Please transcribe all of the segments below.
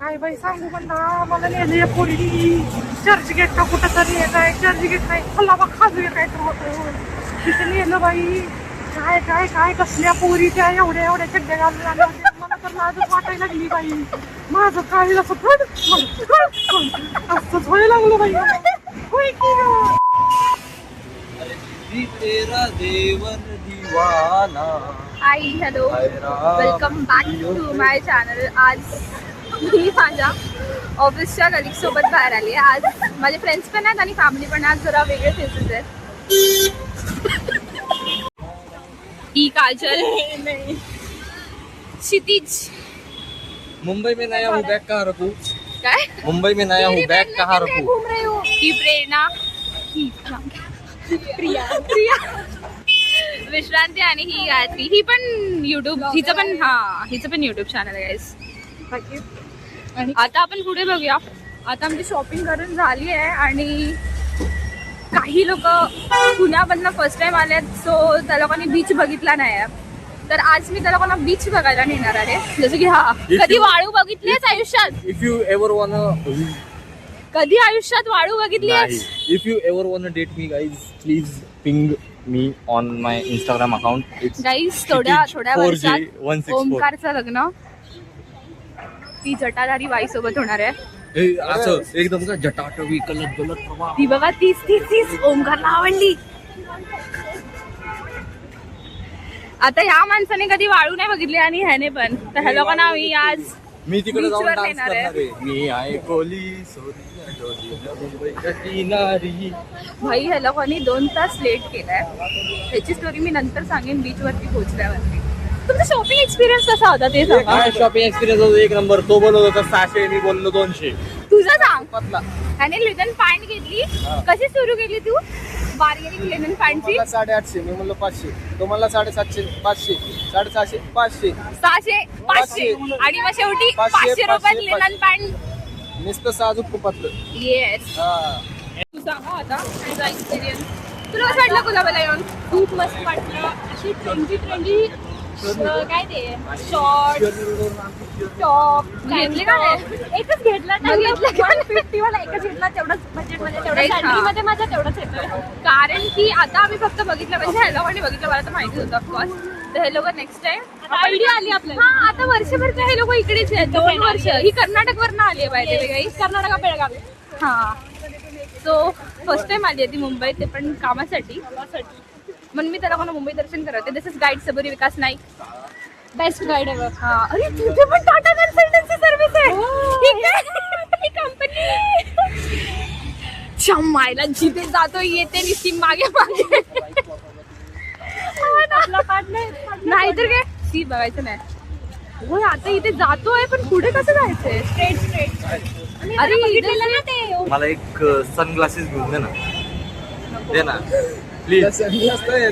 काय बाई सांगू म्हणला मला नेले पोरगी चर्चगेटला कुठं तरी काय चर्चगेट नाही खल्लाबा खाजू काय तर होतं तिथे नेलं बाई. काय काय काय कसल्या पोरी त्या एवढ्या एवढ्या चड्ड्या घालून आल्या होत्या. मला तर लाजच वाटायला लागली बाई. माझं काय असं फड असंच व्हायला लागलं बाई. होय की तेरा देवर दीवाना. Hi hello welcome back to my channel. आज मी माझ्या ऑफिसच्या कलिग सोबत बाहेर आली आहे. आज माझे फ्रेंड्स पण आहेत आणि फॅमिली पण. आज जरा वेगळे फेसेस आहेत. ही काजल, क्षितिज. मुंबई में नया हूँ बैग कहाँ रखूं? काय मुंबई में नया हूँ बैग कहाँ रखूं? घूम रही हूँ. ही प्रेरणा, ही प्रिया प्रिया विश्रांती आणि ही गायत्री. ही पण युट्यूब, हिचं पण युट्यूब चॅनल आहे गाईस. आता आपण पुढे बघूया. आता आमची शॉपिंग करून झाली आहे आणि काही लोक पुण्यामधनं फर्स्ट टाइम आले आहेत. सो त्या लोकांनी बीच बघितला नाही आहे. तर आज मी त्या लोकांना बीच बघायला नेणार आहे. जसं की कधी वाळू बघितलीस आयुष्यात? If you ever wanna कधी आयुष्यात वाळू बघितली? If you ever wanna date me, guys, please ping me on my Instagram account. It's गाईस थोड्या 4J164. वर्षात ओमकारचं लग्न ती जटाधारी बाई सोबत होणार आहे. असं एकदम का जटाटवी कलत गलत प्रवाह. ती बघा तीच ओमकारला आवडली. आता ह्या माणसाने कधी वाळू नाही बघितली आणि ह्याने पण. तर ह्या लोकांना मी आज मी तिकडे जाऊन बीचवर डान्स नेणार करणार आहे. आहे. मी आहे कोली सोरी डोलीला मुंबईच्या किनारी. भाई ह्या लोकांनी 2 तास लेट केलाय. ह्याची स्टोरी मी नंतर सांगेन बीच वरती पोहोचल्यावरती. तुमचा शॉपिंग एक्सपिरियन्स कसा होता ते सांगा. काय शॉपिंग एक्सपिरियन्स होतो एक नंबर. तो बोलत होता 600, मी बोललो 200. तुझं सांग. पतला ह्याने लिनन पॅन्ट घेतली. कशी सुरू केली तू बार्गेनिंग लिनन पॅन्टची? 850, मी म्हणलो 500, तो म्हणला 750, 500, 750, 500, 600, 500 आणि मग शेवटी 500 रुपयात लिनन पॅन्ट. नुसतं साजूक कुपातलं. येस. हा तू सांगा आता तुझा एक्सपिरियन्स. तुला कसं वाटलं गुलाबाला येऊन? खूप मस्त वाटलं. अशी ट्रेंडी काय ते शॉर्ट टॉप घेतले का नाही? एकच घेतला. 150 वाला एकच घेतला. तेवढंच बजेटमध्ये, तेवढं सॅलरीमध्ये माझ्या तेवढंच येतं. कारण की आता आम्ही फक्त बघितलं म्हणजे ह्या लोकांनी बघितलं. मला तर माहिती होतं ऑफकोर्स. तर हे लोक नेक्स्ट टाइम आयडिया आली आपल्याला. हा आता वर्षभर हे लोक इकडेच आहेत. 2 वर्ष. ही कर्नाटकवरनं आली आहे पाहिजे काही. कर्नाटक बेळगाव. हा सो फर्स्ट टाइम आली आहे ती मुंबईत, ते पण कामासाठी. म्हणून मी त्याला कोणा मुंबई दर्शन करते. This is guide Sabari Vikas Naik, best guide ever. हा अरे तुझे पण टाटा कन्सल्टन्सी सर्व्हिस आहे. ठीक आहे ही कंपनी चम्मायला जिथे जातो येते निस्ती मागे मागे. नाही तर काय सी बघायचं नाही. होय आता इथे जातोय पण पुढे कसं जायचंय? स्ट्रेट. अरे इथे ना ते मला एक सनग्लासेस घेऊन दे ना प्लीज.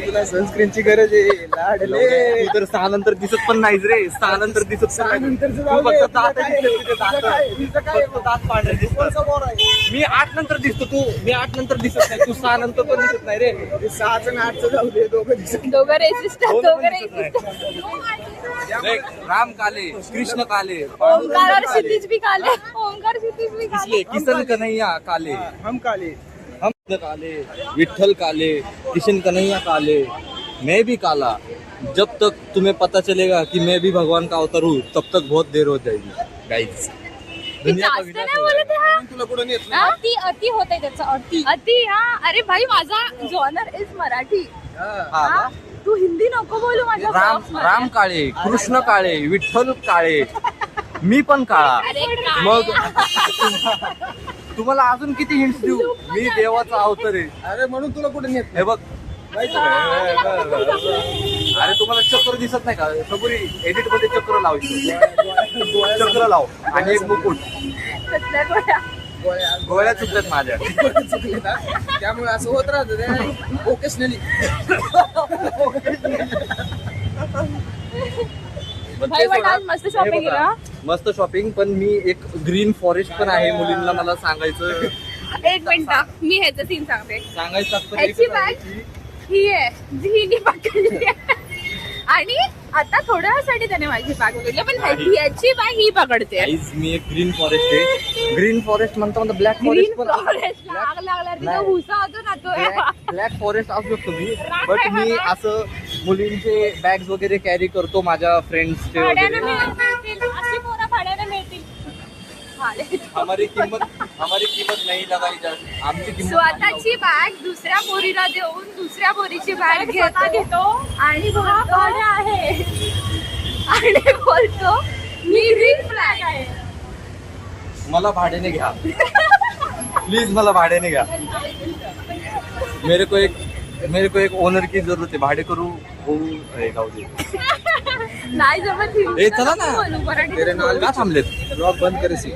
तुला सनस्क्रीनची गरज आहे लाडले. तू तर 6 नंतर दिसत पण नाहीस रे. 6 नंतर दिसत पण नाही. तू फक्त दात दिसत तुझे दात. फक्त दात पांढरे दिसतात. मी 8 नंतर दिसतो. मी 8 नंतर दिसत नाही. तू 6 नंतर पण दिसत नाही रे. 6 आणि 8 जाऊ दे. दोघं रेसिस्ट. राम काले, कृष्ण काले, ओमकार और क्षितिज भी काले. ओमकार क्षितिज भी काले. इसलिए किशन कन्हैया काले, हम काले. हम काले, विठल काले, किशन कन्हैया काले, मैं भी काला. जब तक तुम्हें पता चलेगा कि मैं भी भगवान का अवतार हूँ तब तक बहुत देर हो जाएगी गाइस. जास्त नाही बोलत आहे हा. तुला कुठं नेत नाही. अति होतंय त्याचं. अति. हा अरे भाई माझा जॉनर इज मराठी. हा. तू हिंदी नको बोलू माझ्या राम काळे, कृष्ण काळे, विठ्ठल काळे, मी पण काळा. मग तुम्हाला अजून किती हिंट्स देऊ? मी देवाचा अवतार आहे. अरे म्हणून तुला कुठे नेत हे बघ. अरे तुम्हाला चक्र दिसत नाही का? सबुरी एडिट मध्ये चक्र लावायचं. चक्र लाव आणि एक मुकुट. गोळ्या चुकल्यात माझ्या. चुकले ना त्यामुळे असं होत राहतं ओकेशनली. मस्त शॉपिंग केला. मस्त शॉपिंग. पण मी एक ग्रीन फॉरेस्ट पण आहे मुलींना मला सांगायचं. एक मिनिट मी ह्याचं सीन सांगते. सांगायचं ह्याची बॅग ही आहे जी हिने पकडली आहे. आणि आता थोड्यासाठी त्याने माझी बॅग पकडली, पण याची बॅग ही पकडते. गाईज मी एक ग्रीन फॉरेस्ट आहे. ग्रीन फॉरेस्ट म्हणता ब्लॅक ग्रीन फॉरेस्ट पण फॉरेस्ट आग लागल्यावर तिथं भुसा होतो ना तो. ब्लॅक फॉरेस्ट असू शकतो मी, बट मी असं मुलींचे बॅग्स वगैरे कॅरी करतो माझ्या फ्रेंड्सचे भाड्यानं वगैरे. मिळतील अशी पोरं भाड्यानं मिळतील. हमारी किंमत नाही लगाई आमची किंमत स्वतःची बॅग दुसऱ्या पोरीला देऊन दुसऱ्या पोरीची बॅग घेतो आणि बोलतो आहे आणि बोलतो मी ग्रीन फ्लॅग आहे. मला भाड्याने घ्या प्लीज, मला भाड्याने घ्या. मेरे को एक ओनर की जरूरत आहे. भाडे करू जाऊ दे. नाही जमत. ए चला ना, का थांबलेत? ब्लॉग बंद करेसी.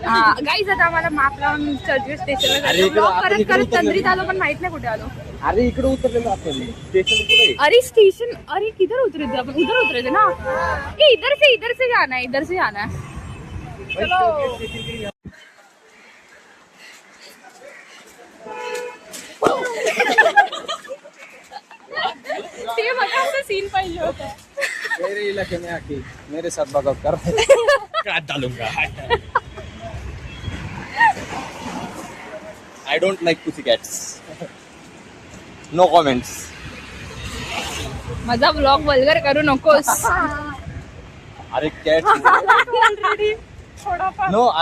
गाईज आता आम्हाला माप लावून चर्चगेट स्टेशनला अरे जायचं. इकडं Vlog आपण करत इकडं करत उतरलो. चंद्रीत आलो पण माहित नाही कुठे आलो. अरे इकडे उतरलेलो आपण स्टेशन पुढे. अरे स्टेशन, अरे किधर उतरे थे अपन? उधर उतरे थे ना. ए इधर से जाना है, इधर से जाना है. चलो. ते बघा असं सीन पाहिजे होतं. मेरे इलाके में आके मेरे साथ बगावत कर. काट डालूंगा. I don't like pussycats. No comments. माझा ब्लॉग वल्गर करू नकोस. अरे cat. No, I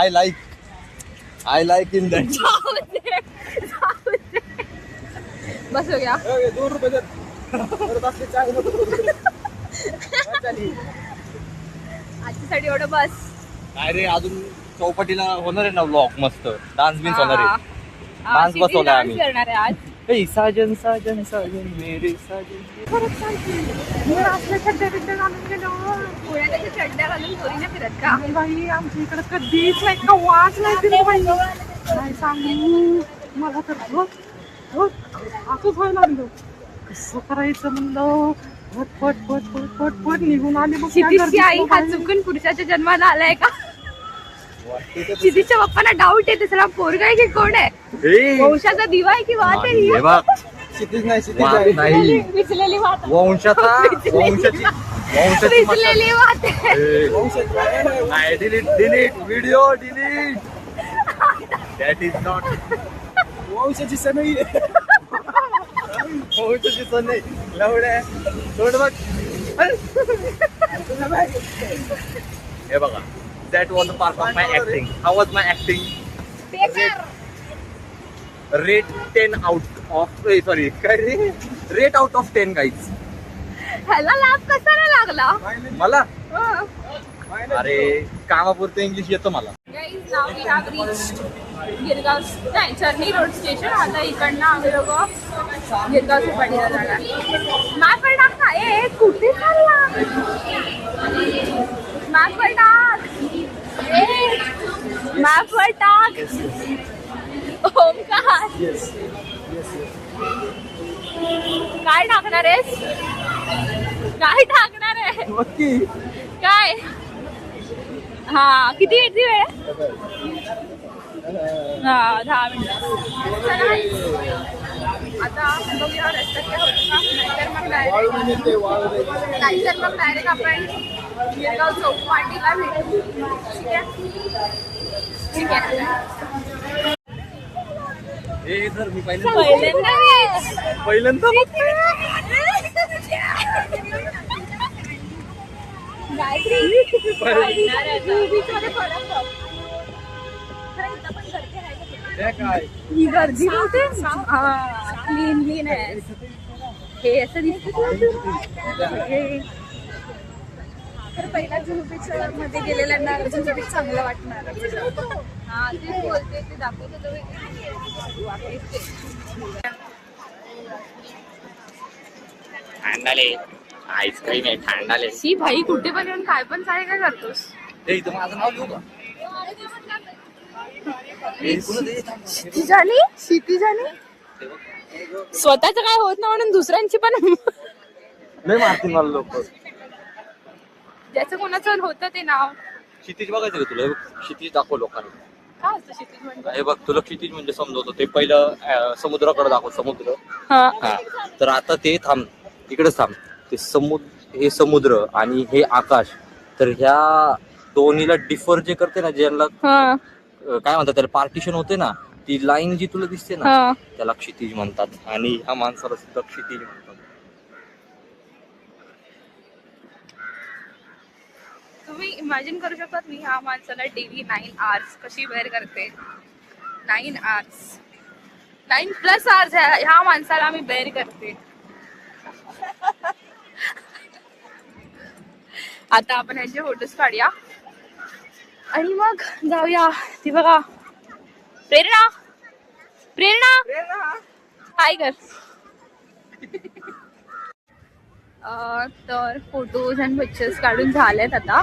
like in that. जाऊ दे. बस हो गया. 2 रुपये दे. परत असले चाय नको. आजच्यासाठी एवढं बस. अरे अजून चौपाटीला होणार आहे ना व्लॉग मस्त. डान्स बिन्स होणार आहे. डान्स बसवलाय आम्ही. करणार आहे आज. ए, साजन साजन साजन मेरे साजन. असल्या चड्ड्या बिड्ड्या घालून गेलो. पुण्यात अशा चड्ड्या घालून पोरी नाही फिरत का? नाही बाई, आमच्या इकडे कधीच नाही का वाच नाही दिली बाई. काय सांगू, मला तर असंच व्हायला लागलं. कसं करायचं म्हणलं, पट निघून आले. मग त्या क्षितिजची आई गर्दीत हा बाई. चुकून पुरुषाच्या जन्माला आलाय का? क्षितिजच्या पप्पाला डाऊट आहे त्याला पोरगा आहे की कोण आहे? ए, वंशाचा दिवा आहे की वात आहे ही? हे बघ. क्षितिज नाही, क्षितिज वाद आहे. नाही. विचलेली वात. वंशाची विचलेली वात आहे. I delete video delete. That is not. वंशाची सनई आहे. वंशाची son नाही. लवड्या. सोड बघ. हे बघा. That was a part of my acting. How was my acting? बेकार. Rate 10 out of. Sorry. काय रे? Rate out of 10 guys. ह्याला लाभ कसा नाही लागला? मला हं. अरे कामापुरतं इंग्लिश येतं मला. Guys, now we have reached Girgaon, नाही चर्नी रोड स्टेशन. आता इकडनं आम्ही लोक गिरगाव सुपाटीला जाणार. मॅपवर टाक ना. ए कुठे चालला? मॅपवर टाक. मॅपवर टाक. ओमकार काय टाकणार आहेस? काय टाकणार आहे? नक्की. काय? हा किती वेळ? हा 10 मिनिटं. आता बघूया रस्त्यात काय होतं का, वाळून येते, वाळून येते. नाहीतर मग डायरेक्ट आपण गिरगाव चौपाटीला भेटू. ठीक आहे? ठीक आहे. हे धर मी पहिल्यांदा काय ही गर्दी होते. क्लीनलीनेस हे असं दिसत. तर पहिला जुहू बीच मध्ये गेलेल्यांना जुहू बीच चांगलं वाटणार. हा तेच बोलते, ते दाखवतो तो ठांडाले आईस्क्रीम आहे. ठांडाले शी भाई कुठे पण येऊन काय पण काय करतोस? हे इथं माझं नाव लिहू का? क्षितिजानी स्वतःच काय होत नाही म्हणून दुसऱ्यांची पण लय मारतील मला लोक. ज्याचं कोणाचं होतं ते नाव. क्षितिज बघायचं का तुला? हे बघ, क्षितिज दाखव लोकांना. काय असतं क्षितिज म्हणजे? हे बघ तुला क्षितिज म्हणजे समजवतो. ते पहिलं समुद्राकडे दाखव. समुद्र. हा हा तर आता ते थांब, इकडेच थांब. ते हे समुद्र आणि हे आकाश, तर ह्या दोन्हीला डिफर जे करते ना, ज्यांना हा काय म्हणतात त्याला पार्टिशन होते ना, ती लाईन जी तुला दिसते ना हा त्याला क्षितिज म्हणतात आणि ह्या माणसाला सुद्धा क्षितिज म्हणतात. तुम्ही इमॅजिन करू शकतात मी ह्या माणसाला डेली 9 hours कशी बेअर करते. 9 hours 9+ hours ह्या माणसाला मी बेअर करते. आता आपण यांचे फोटोज काढूया आणि मग जाऊया. ती बघा प्रेरणा, प्रेरणा हाय कर. तर फोटोज आणि पिक्चर्स काढून झालेत आता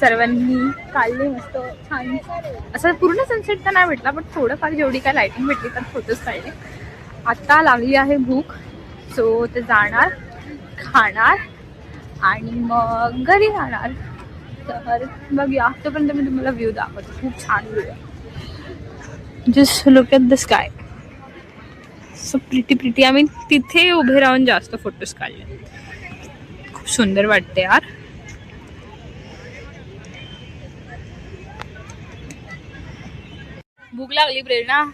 सर्वांनी, काढले मस्त छान. असं पूर्ण सनसेट तर नाही भेटला, पण थोडंफार जेवढी काय लाईटिंग भेटली तर फोटोज काढले. आता लागली आहे भूक, सो ते जाणार, खाणार आणि मग घरी जाणार. तर बघूया, तोपर्यंत मी तुम्हाला व्ह्यू दाखवते. खूप छान व्ह्यू आहे. Just look at the sky, so pretty. आम्ही तिथे उभे राहून जास्त फोटोज काढले. खूप सुंदर वाटते यार. भूक लागली प्रेरणा.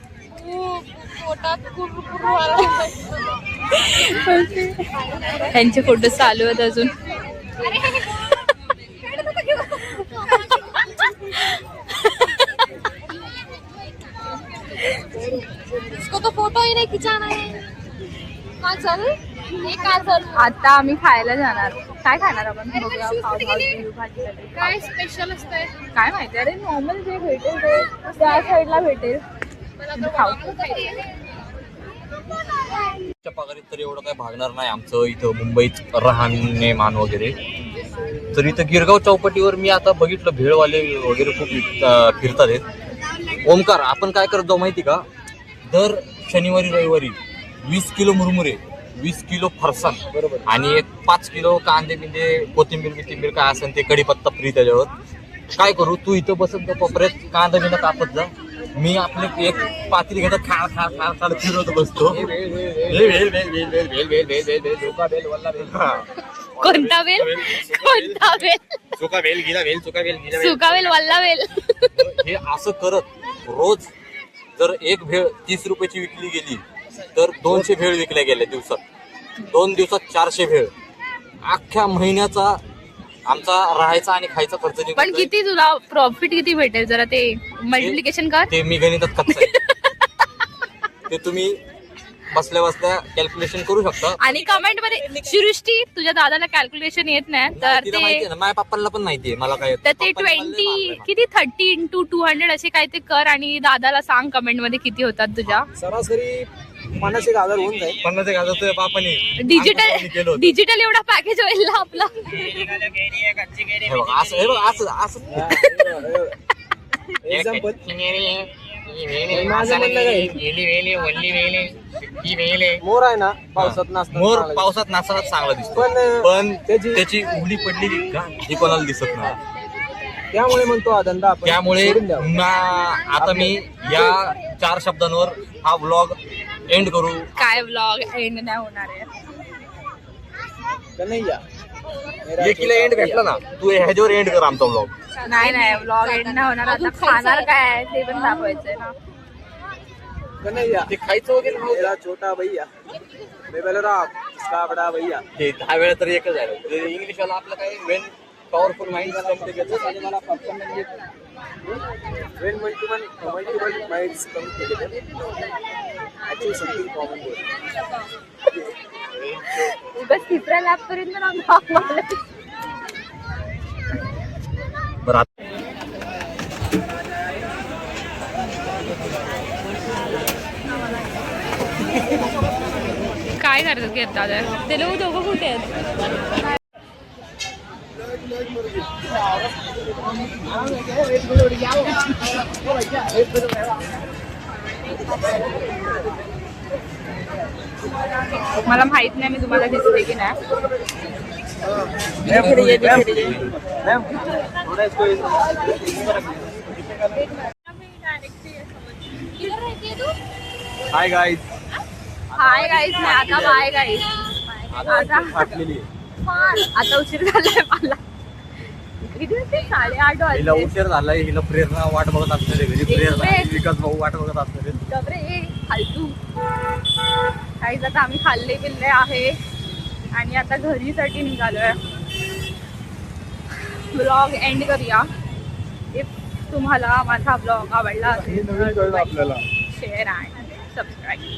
त्यांचे फोटो चालू आहेत अजून. इसको तो फोटो ही नहीं खिंचाना है. आता आम्ही खायला जाणार. काय खाणार आपण? बघूया. पावभाजी, भाजी. काय स्पेशल असतंय? काय माहिती. अरे नॉर्मल जे भेटेल ते त्या साईडला भेटेल. खाऊ. पगारीत तर एवढं काय भागणार नाही आमचं इथं मुंबईत राहणीमान वगैरे. तर इथं गिरगाव चौपाटीवर मी आता बघितलं भेळवाले वगैरे खूप फिरतात आहेत. ओमकार, आपण काय करत जाऊ माहिती का, दर शनिवारी रविवारी 20 किलो मुरमुरे, 20 किलो फरसाण, बरोबर, आणि 5 किलो कांदे बिंदे, कोथिंबीर काय असेल ते, कढीपत्ता फ्री त्याच्यावर. काय करू, तू इथं बसत जा कोपऱ्यात, कांदा बिंदा कापत जा, मी आपले एक पातेली घेतो, खाळ फिरवत बसतो. कोणता वेल? कोणता वेल? चुका वेल गिला वेल, चुका वेल गिला वेल, सुका वेल, वल्ला वेल. हे असं करत रोज जर एक भेळ 30 रुपयाची विकली गेली तर 200 भेळ विकल्या गेल्या दिवसात. 2 दिवसात 400 भेळ. अख्ख्या महिन्याचा आमचा राहायचा आणि खायचा खर्च निघतो. पण किती तुला प्रॉफिट किती भेटेल जरा ते मल्टिप्लिकेशन कर. ते मी गणितात कच्चा आहे. ते तुम्ही बसल्या बसल्या कॅल्क्युलेशन करू शकता. आणि कमेंट मध्ये सृष्टी, तुझ्या दादाला कॅल्क्युलेशन येत नाही तर तिला ते माहितीये ना, माझ्या पप्पांना पण माहितीये मला काय तर ते 20 किती 30 into 200 असे काय ते कर आणि दादाला सांग कमेंट मध्ये किती होतात तुझ्या. सरासरी 50,000 होऊन जाईल. 50,000 तुझ्या बापाने डिजिटल एवढा पॅकेज होईल ना आपला. एक्झाम्पल माझं म्हणणं काय, मोर आहे ना पावसात नाचतात. मोर पावसात नाचताना चांगला दिसतो, पण त्याची उडी पडलेली का ही कोणाला दिसत नाही. त्यामुळे म्हणतो हा धंदा आपण त्यामुळे सोडून द्यावा. आता मी या 4 शब्दांवर हा व्लॉग एंड करू. काय व्लॉग एंड नाही होणार आहे. कन्हैया एकीला एंड भेटला ना, तू ह्याच्यावर एंड कर आमचा व्लॉग. नाही व्लॉग एंड नाही होणार. आता खाणार काय आहे ते पण दाखवायचंय ना. कन्हैया ते खायचं वगैरे मेरा छोटा भैया, मैं बलराम इसका बड़ा भैया. ते 10 वेळा तर एकच आहे. इंग्लिश वाला आपलं काय, वेन पॉवरफुल माइंड मला पटकन म्हणजे when multiple minds come together, achieve something common goal. उगाच तिसऱ्या लॅब पर्यंत ना बरं. काय करतात की आता ते लोक दोघं कुठे आहेत? मला माहित नाही मी तुम्हाला दिसते की नाही. Hi guys. हाय गाईज नाही, आता बाय गाईज. आता फाटलेली आहे. फार. आता उशीर झालाय मला. किती वाजले? 8:30 हिला वाजले. उशीर झालाय, हिला प्रेरणा वाट बघत असणार आहे, घरी प्रेरणा एक विकास भाऊ वाट बघत असणार आहे. गबरे फालतू. काहीच आता आम्ही खाल्ले पिल्ले आहे आणि आता घरीसाठी निघालोय. ब्लॉग एंड करूया. इफ तुम्हाला माझा ब्लॉग आवडला असेल तर आपल्याला शेअर आणि सबस्क्राईब.